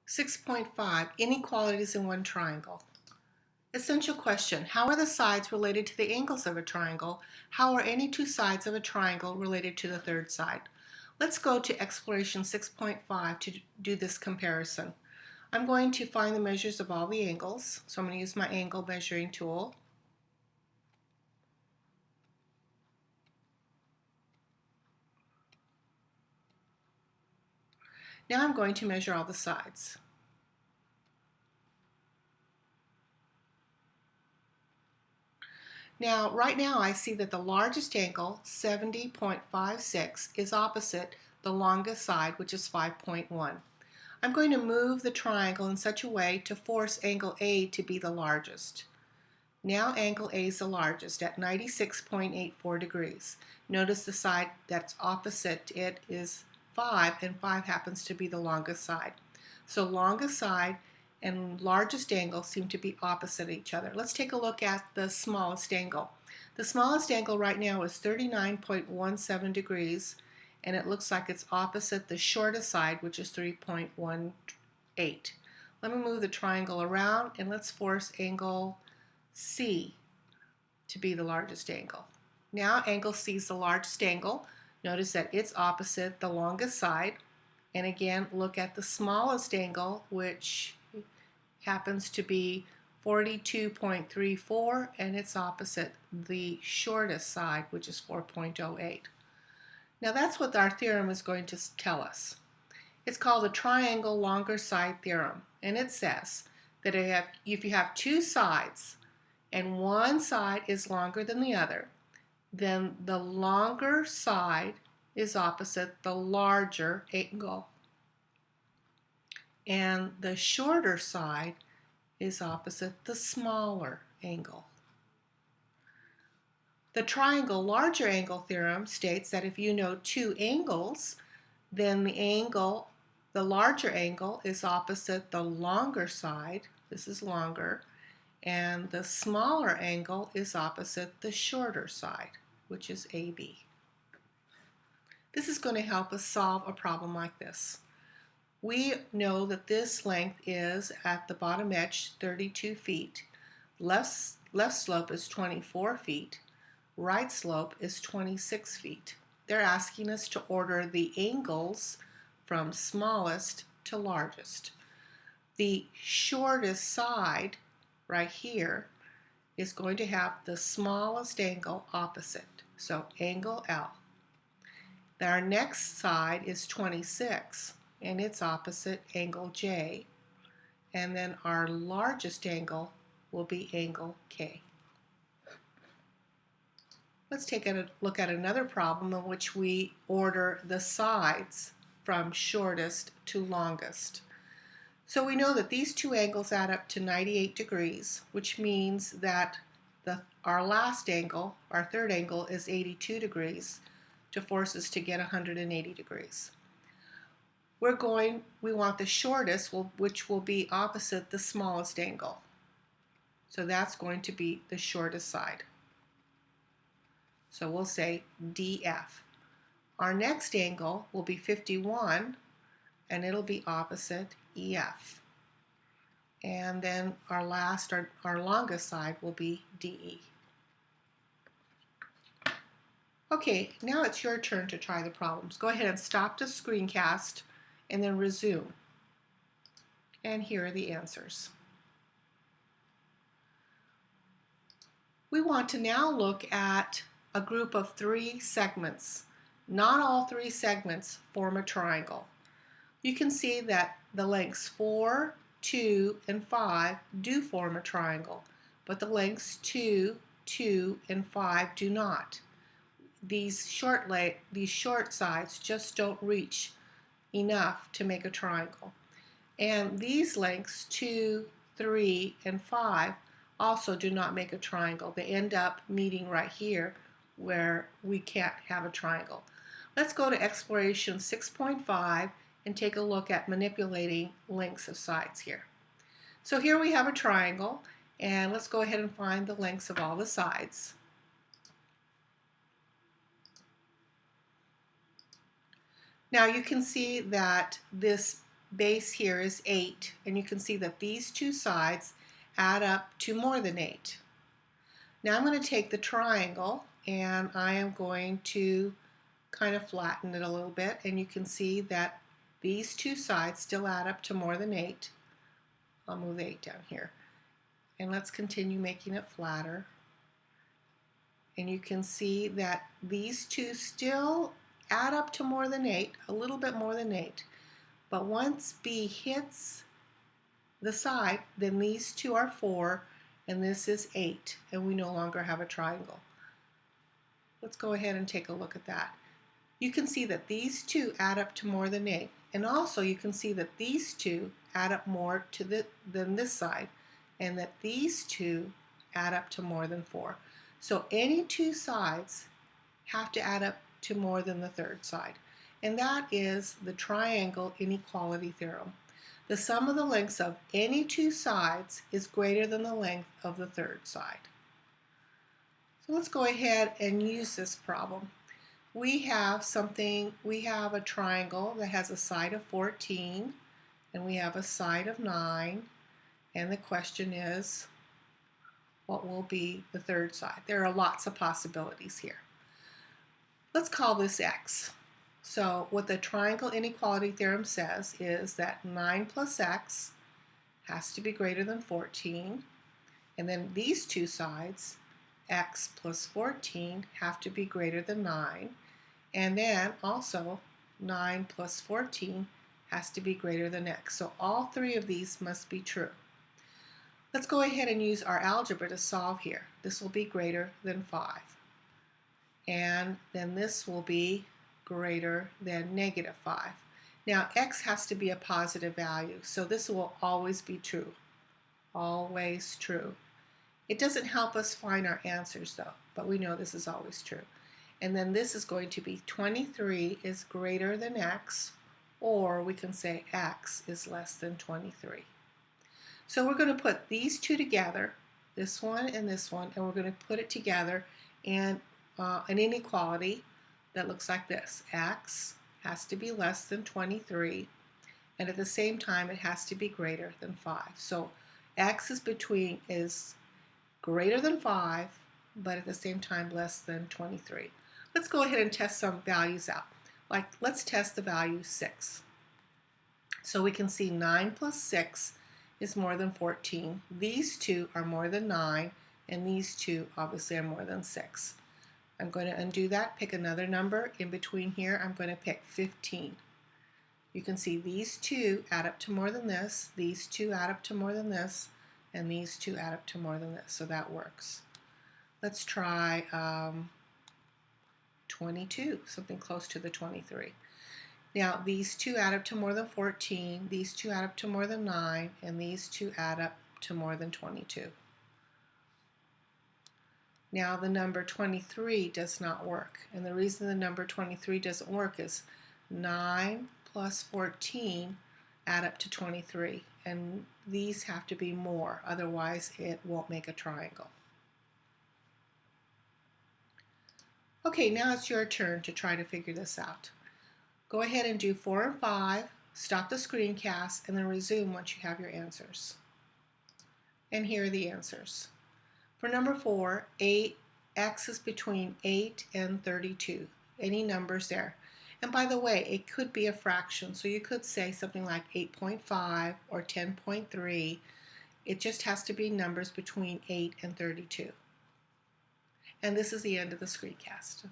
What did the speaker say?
6.5 Inequalities in one triangle. Essential question: how are the sides related to the angles of a triangle? How are any two sides of a triangle related to the third side? Let's go to exploration 6.5 to do this comparison. I'm going to find the measures of all the angles, so I'm going to use my angle measuring tool. Now I'm going to measure all the sides. Now, right now I see that the largest angle, 70.56, is opposite the longest side, which is 5.1. I'm going to move the triangle in such a way to force angle A to be the largest. Now angle A is the largest at 96.84 degrees. Notice the side that's opposite it is 5, and 5 happens to be the longest side. So longest side and largest angle seem to be opposite each other. Let's take a look at the smallest angle. The smallest angle right now is 39.17 degrees, and it looks like it's opposite the shortest side, which is 3.18. Let me move the triangle around, and let's force angle C to be the largest angle. Now angle C is the largest angle. Notice that it's opposite the longest side. And again, look at the smallest angle, which happens to be 42.34, and it's opposite the shortest side, which is 4.08. Now that's what our theorem is going to tell us. It's called the triangle longer side theorem, and it says that if you have two sides and one side is longer than the other, then the longer side is opposite the larger angle, and the shorter side is opposite the smaller angle. The triangle larger angle theorem states that if you know two angles, then the larger angle is opposite the longer side, this is longer, and the smaller angle is opposite the shorter side, which is AB. This is going to help us solve a problem like this. We know that this length is, at the bottom edge, 32 feet. Left slope is 24 feet. Right slope is 26 feet. They're asking us to order the angles from smallest to largest. The shortest side, right here, is going to have the smallest angle opposite. So angle L. Our next side is 26, and it's opposite angle J. And then our largest angle will be angle K. Let's take a look at another problem in which we order the sides from shortest to longest. So we know that these two angles add up to 98 degrees, which means that our last angle, our third angle, is 82 degrees to force us to get 180 degrees. We want the shortest, which will be opposite the smallest angle. So that's going to be the shortest side. So we'll say DF. Our next angle will be 51, and it'll be opposite EF. And then our longest side will be DE. Okay, now it's your turn to try the problems. Go ahead and stop the screencast and then resume. And here are the answers. We want to now look at a group of 3 segments. Not all 3 segments form a triangle. You can see that the lengths 4, 2, and 5 do form a triangle, but the lengths 2, 2, and 5 do not. These short sides just don't reach enough to make a triangle. And these lengths 2, 3, and 5 also do not make a triangle. They end up meeting right here where we can't have a triangle. Let's go to exploration 6.5 and take a look at manipulating lengths of sides here. So here we have a triangle, and let's go ahead and find the lengths of all the sides. Now you can see that this base here is 8, and you can see that these two sides add up to more than 8. Now I'm going to take the triangle and I am going to kind of flatten it a little bit, and you can see that these two sides still add up to more than 8. I'll move 8 down here. And let's continue making it flatter. And you can see that these two still add up to more than 8, a little bit more than 8. But once B hits the side, then these two are 4, and this is 8, and we no longer have a triangle. Let's go ahead and take a look at that. You can see that these two add up to more than 8, and also you can see that these two add up more than this side, and that these two add up to more than 4. So any two sides have to add up to more than the third side, and that is the triangle inequality theorem. The sum of the lengths of any two sides is greater than the length of the third side. So let's go ahead and use this problem. We have a triangle that has a side of 14, and we have a side of 9, and the question is, what will be the third side? There are lots of possibilities here. Let's call this x. So what the triangle inequality theorem says is that 9 plus x has to be greater than 14, and then these two sides, x plus 14, have to be greater than 9, and then also 9 plus 14 has to be greater than x. So all three of these must be true. Let's go ahead and use our algebra to solve here. This will be greater than 5. And then this will be greater than negative 5. Now x has to be a positive value, so this will always be true. Always true. It doesn't help us find our answers though, but we know this is always true. And then this is going to be 23 is greater than x, or we can say x is less than 23. So we're going to put these two together, this one, and we're going to put it together in an inequality that looks like this. X has to be less than 23, and at the same time it has to be greater than 5. So x is greater than 5, but at the same time less than 23. Let's go ahead and test some values out. Like, let's test the value 6. So we can see 9 plus 6 is more than 14. These two are more than 9, and these two obviously are more than 6. I'm going to undo that, pick another number in between here. I'm going to pick 15. You can see these two add up to more than this, these two add up to more than this, and these two add up to more than this, so that works. Let's try 22, something close to the 23. Now these two add up to more than 14, these two add up to more than 9, and these two add up to more than 22. Now the number 23 does not work, and the reason the number 23 doesn't work is 9 plus 14 add up to 23, and these have to be more, otherwise it won't make a triangle. Okay, now it's your turn to try to figure this out. Go ahead and do 4 and 5, stop the screencast, and then resume once you have your answers. And here are the answers. For number 4, x is between 8 and 32. Any numbers there. And by the way, it could be a fraction, so you could say something like 8.5 or 10.3. It just has to be numbers between 8 and 32. And this is the end of the screencast.